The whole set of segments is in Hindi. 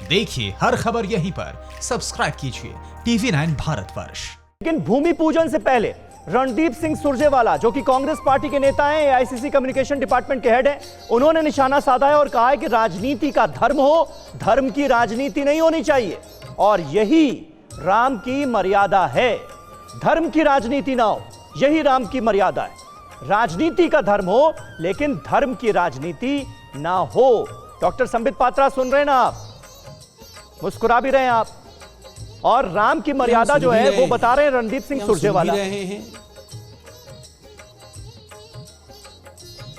देखिए हर खबर यहीं पर, सब्सक्राइब कीजिए TV9 भारतवर्ष। लेकिन भूमि पूजन से पहले रणदीप सिंह सुरजेवाला, जो कि कांग्रेस पार्टी के नेता हैं, AICC कम्युनिकेशन डिपार्टमेंट के हेड हैं, उन्होंने निशाना साधा है और कहा है कि राजनीति का धर्म हो, धर्म की राजनीति नहीं होनी चाहिए। और यही राम की मर्यादा है, धर्म की राजनीति ना हो, यही राम की मर्यादा है। राजनीति का धर्म हो लेकिन धर्म की राजनीति ना हो। डॉक्टर संबित पात्रा सुन रहे हैं ना आप, मुस्कुरा भी रहे हैं आप, और राम की मर्यादा जो है वो बता रहे हैं रणदीप सिंह सुरजेवाला।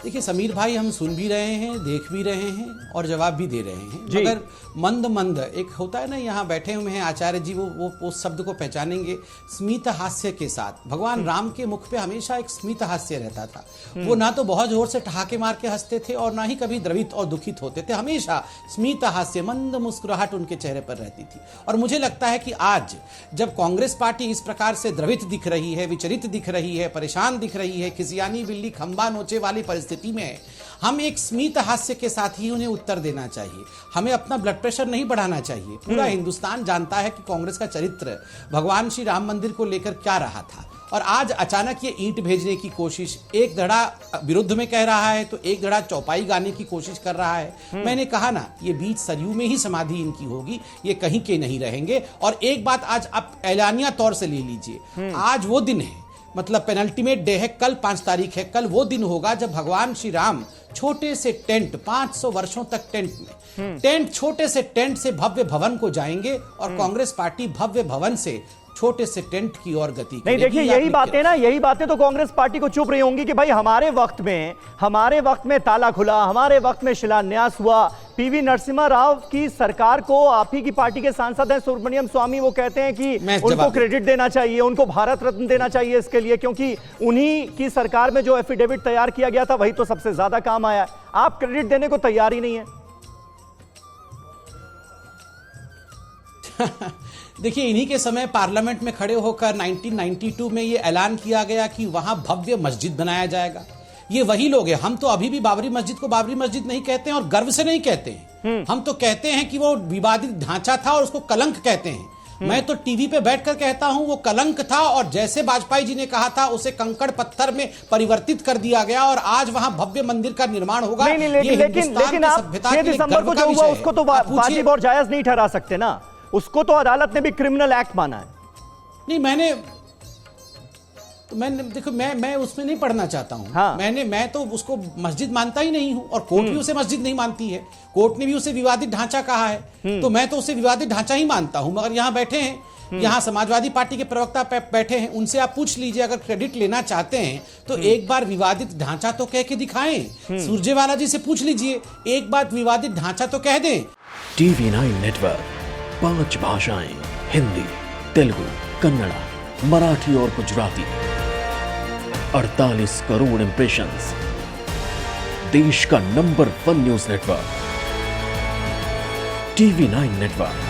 देखिए समीर भाई, हम सुन भी रहे हैं, देख भी रहे हैं और जवाब भी दे रहे हैं, मगर मंद मंद एक होता है ना, यहाँ बैठे हुए हैं आचार्य जी, वो शब्द को पहचानेंगे, स्मित हास्य के साथ। भगवान राम के मुख पे हमेशा एक स्मित हास्य रहता था। वो ना तो बहुत जोर से ठहाके मार के हंसते थे और ना ही कभी द्रवित और दुखित होते थे, हमेशा स्मित हास्य, मंद मुस्कुराहट उनके चेहरे पर रहती थी। और मुझे लगता है कि आज जब कांग्रेस पार्टी इस प्रकार से द्रवित दिख रही है, विचलित दिख रही है, परेशान दिख रही है, खिसियानी बिल्ली खंबा नोचे वाली परिस्थिति में, हम एक स्मित हास्य के साथ ही उन्हें उत्तर देना चाहिए। हमें अपना ब्लड प्रेशर नहीं बढ़ाना चाहिए। पूरा हिंदुस्तान जानता है कि कांग्रेस का चरित्र भगवान श्री राम मंदिर को लेकर क्या रहा था, और आज अचानक ये ईंट भेजने की कोशिश, एक धड़ा विरुद्ध में कह रहा है तो एक धड़ा चौपाई गाने की कोशिश कर रहा है। मैंने कहा ना, ये बीच सरयू में ही समाधि इनकी होगी, ये कहीं के नहीं रहेंगे। और एक बात आज आप ऐलानिया तौर से ले लीजिए, आज वो दिन है, मतलब पेनल्टीमेट डे है, कल 5 तारीख है, कल वो दिन होगा जब भगवान श्री राम छोटे से टेंट, 500 वर्षों तक टेंट में, टेंट, छोटे से टेंट से भव्य भवन को जाएंगे और कांग्रेस पार्टी भव्य भवन से छोटे से टेंट की ओर गति नहीं। देखिए यही बातें ना, यही बातें तो कांग्रेस पार्टी को चुप रही होंगी कि भाई हमारे वक्त में ताला खुला, हमारे वक्त में शिलान्यास हुआ। PV नरसिम्हा राव की सरकार को आप ही की पार्टी के सांसद हैं सुब्रमण्यम स्वामी, वो कहते हैं कि उनको क्रेडिट देना चाहिए, उनको भारत रत्न देना चाहिए इसके लिए, क्योंकि उन्हीं की सरकार में जो एफिडेविट तैयार किया गया था वही तो सबसे ज्यादा काम आया। आप क्रेडिट देने को तैयार ही नहीं है। देखिए, इन्हीं के समय पार्लियामेंट में खड़े होकर 1992 में ये ऐलान किया गया कि वहां भव्य मस्जिद बनाया जाएगा। ये वही लोग हैं। हम तो अभी भी बाबरी मस्जिद को बाबरी मस्जिद नहीं कहते हैं और गर्व से नहीं कहते हैं। हम तो कहते हैं कि वो विवादित ढांचा था और उसको कलंक कहते हैं। मैं तो टीवी पे बैठकर कहता हूं वो कलंक था, और जैसे वाजपेयी जी ने कहा था उसे कंकड़ पत्थर में परिवर्तित कर दिया गया और आज वहां भव्य मंदिर का निर्माण होगा। लेकिन आप 6 दिसंबर को जो हुआ उसको तो वाजिब और जायज नहीं ठहरा सकते ना, उसको तो अदालत ने भी क्रिमिनल एक्ट माना है। नहीं, मैंने देखो, मैं उसमें नहीं पढ़ना चाहता हूं। हाँ। मैं तो उसको मस्जिद मानता ही नहीं हूं, और कोर्ट भी उसे मस्जिद नहीं मानती है। कोर्ट ने भी उसे विवादित ढांचा कहा है, तो मैं तो उसे विवादित ढांचा ही मानता हूं। मगर यहां बैठे हैं, यहां समाजवादी पार्टी के प्रवक्ता बैठे हैं, उनसे आप पूछ लीजिए, अगर क्रेडिट लेना चाहते हैं तो एक बार विवादित ढांचा तो कह के दिखाएं। सुरजेवाला जी से पूछ लीजिए, एक बार विवादित ढांचा तो कह दें। TV9 नेटवर्क 5 भाषाएं, हिंदी, तेलुगु, कन्नड़ा, मराठी और गुजराती, 48 करोड़ इंप्रेशंस, देश का number 1 news network TV9 network.